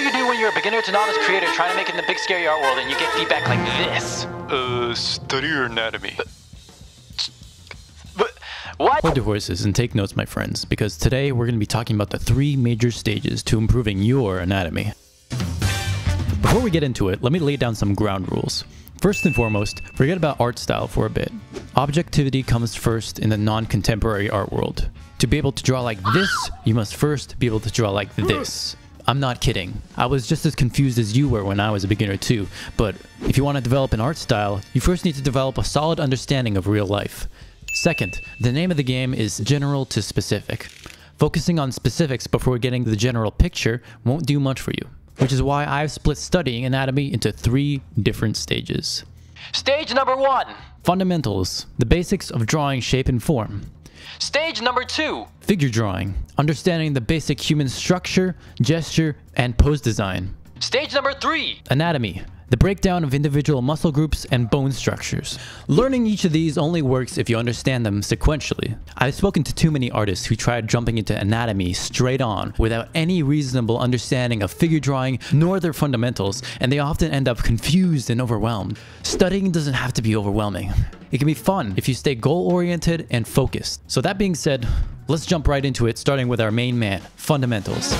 do you do when you're a beginner to novice creator trying to make it in the big scary art world and you get feedback like this? Study your anatomy. What? Hold your horses and take notes, my friends, because today we're going to be talking about the 3 major stages to improving your anatomy. Before we get into it, let me lay down some ground rules. First and foremost, forget about art style for a bit. Objectivity comes first in the non-contemporary art world. To be able to draw like this, you must first be able to draw like this. I'm not kidding. I was just as confused as you were when I was a beginner too, but if you want to develop an art style, you first need to develop a solid understanding of real life. Second, the name of the game is general to specific. Focusing on specifics before getting the general picture won't do much for you, which is why I've split studying anatomy into 3 different stages. Stage number 1. Fundamentals, the basics of drawing shape and form. Stage number 2. Figure drawing, understanding the basic human structure, gesture, and pose design. Stage number 3. Anatomy, the breakdown of individual muscle groups and bone structures. Learning each of these only works if you understand them sequentially. I've spoken to too many artists who tried jumping into anatomy straight on without any reasonable understanding of figure drawing nor their fundamentals, and they often end up confused and overwhelmed. Studying doesn't have to be overwhelming. It can be fun if you stay goal-oriented and focused. So that being said, let's jump right into it, starting with our main man, fundamentals.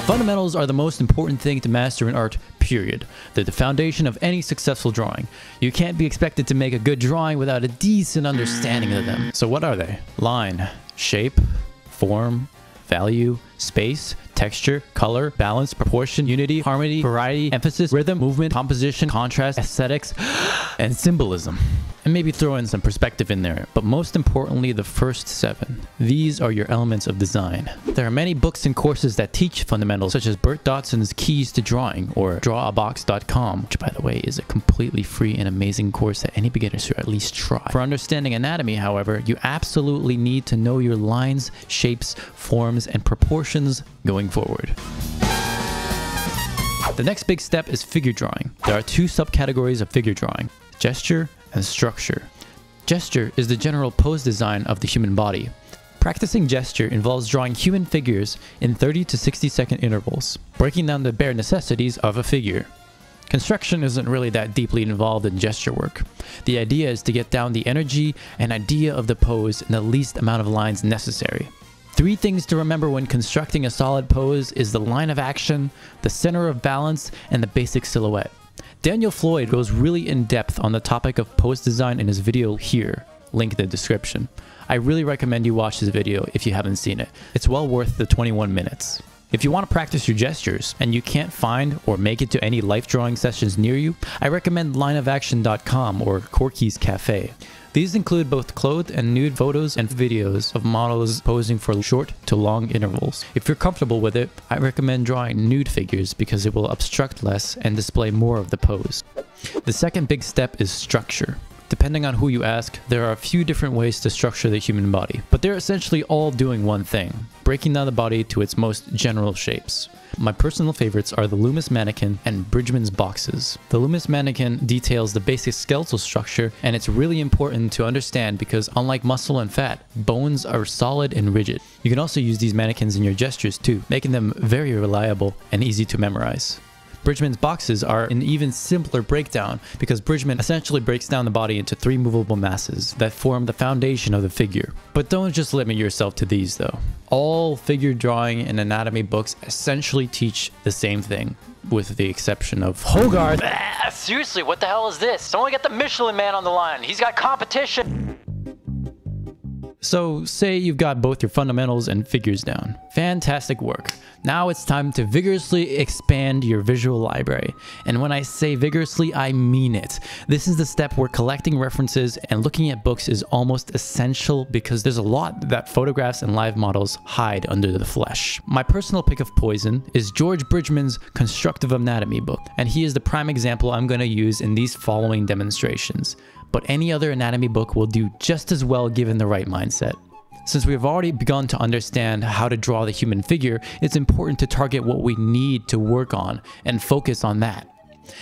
Fundamentals are the most important thing to master in art, period. They're the foundation of any successful drawing. You can't be expected to make a good drawing without a decent understanding of them. So what are they? Line, shape, form, value, space, texture, color, balance, proportion, unity, harmony, variety, emphasis, rhythm, movement, composition, contrast, aesthetics, and symbolism. And maybe throw in some perspective in there, but most importantly, the first 7. These are your elements of design. There are many books and courses that teach fundamentals, such as Bert Dotson's Keys to Drawing or drawabox.com, which by the way is a completely free and amazing course that any beginner should at least try. For understanding anatomy, however, you absolutely need to know your lines, shapes, forms, and proportions going forward. The next big step is figure drawing. There are 2 subcategories of figure drawing: gesture and structure. Gesture is the general pose design of the human body. Practicing gesture involves drawing human figures in 30 to 60 second intervals, breaking down the bare necessities of a figure. Construction isn't really that deeply involved in gesture work. The idea is to get down the energy and idea of the pose in the least amount of lines necessary. 3 things to remember when constructing a solid pose is the line of action, the center of balance, and the basic silhouette. Daniel Floyd goes really in depth on the topic of pose design in his video here, link in the description. I really recommend you watch this video if you haven't seen it. It's well worth the 21 minutes. If you want to practice your gestures and you can't find or make it to any life drawing sessions near you, I recommend lineofaction.com or Corky's Cafe. These include both clothed and nude photos and videos of models posing for short to long intervals. If you're comfortable with it, I recommend drawing nude figures because it will obstruct less and display more of the pose. The second big step is structure. Depending on who you ask, there are a few different ways to structure the human body, but they're essentially all doing one thing: breaking down the body to its most general shapes. My personal favorites are the Loomis mannequin and Bridgman's boxes. The Loomis mannequin details the basic skeletal structure, and it's really important to understand because unlike muscle and fat, bones are solid and rigid. You can also use these mannequins in your gestures too, making them very reliable and easy to memorize. Bridgman's boxes are an even simpler breakdown because Bridgman essentially breaks down the body into 3 movable masses that form the foundation of the figure. But don't just limit yourself to these though. All figure drawing and anatomy books essentially teach the same thing, with the exception of Hogarth. Seriously, what the hell is this? Someone get the Michelin Man on the line. He's got competition. So say you've got both your fundamentals and figures down. Fantastic work. Now it's time to vigorously expand your visual library. And when I say vigorously, I mean it. This is the step where collecting references and looking at books is almost essential because there's a lot that photographs and live models hide under the flesh. My personal pick of poison is George Bridgman's Constructive Anatomy book, and he is the prime example I'm going to use in these following demonstrations. But any other anatomy book will do just as well given the right mindset. Since we have already begun to understand how to draw the human figure, it's important to target what we need to work on and focus on that.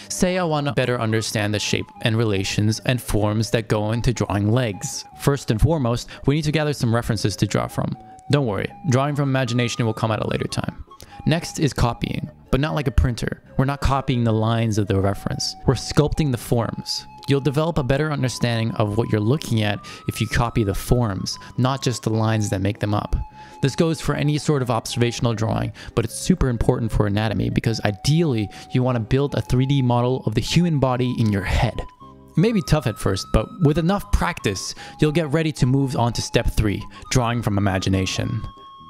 Say I want to better understand the shape and relations and forms that go into drawing legs. First and foremost, we need to gather some references to draw from. Don't worry, drawing from imagination will come at a later time. Next is copying, but not like a printer. We're not copying the lines of the reference. We're sculpting the forms. You'll develop a better understanding of what you're looking at if you copy the forms, not just the lines that make them up. This goes for any sort of observational drawing, but it's super important for anatomy because ideally you want to build a 3D model of the human body in your head. It may be tough at first, but with enough practice, you'll get ready to move on to step 3, drawing from imagination.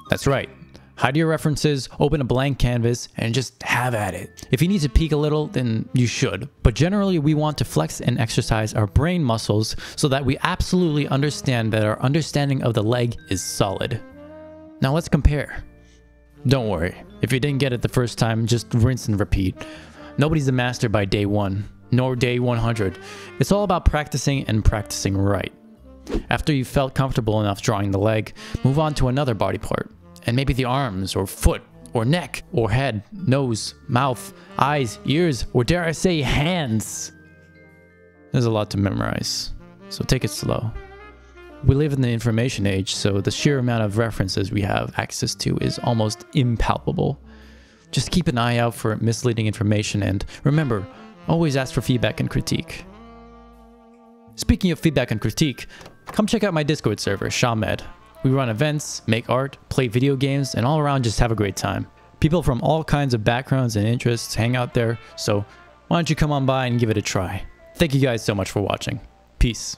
That's right. Hide your references, open a blank canvas, and just have at it. If you need to peek a little, then you should. But generally, we want to flex and exercise our brain muscles so that we absolutely understand that our understanding of the leg is solid. Now let's compare. Don't worry, if you didn't get it the first time, just rinse and repeat. Nobody's a master by day 1, nor day 100. It's all about practicing and practicing right. After you've felt comfortable enough drawing the leg, move on to another body part. And maybe the arms, or foot, or neck, or head, nose, mouth, eyes, ears, or dare I say hands. There's a lot to memorize, so take it slow. We live in the information age, so the sheer amount of references we have access to is almost impalpable. Just keep an eye out for misleading information and remember, always ask for feedback and critique. Speaking of feedback and critique, come check out my Discord server, ShaMed. We run events, make art, play video games, and all around just have a great time. People from all kinds of backgrounds and interests hang out there, so why don't you come on by and give it a try. Thank you guys so much for watching. Peace.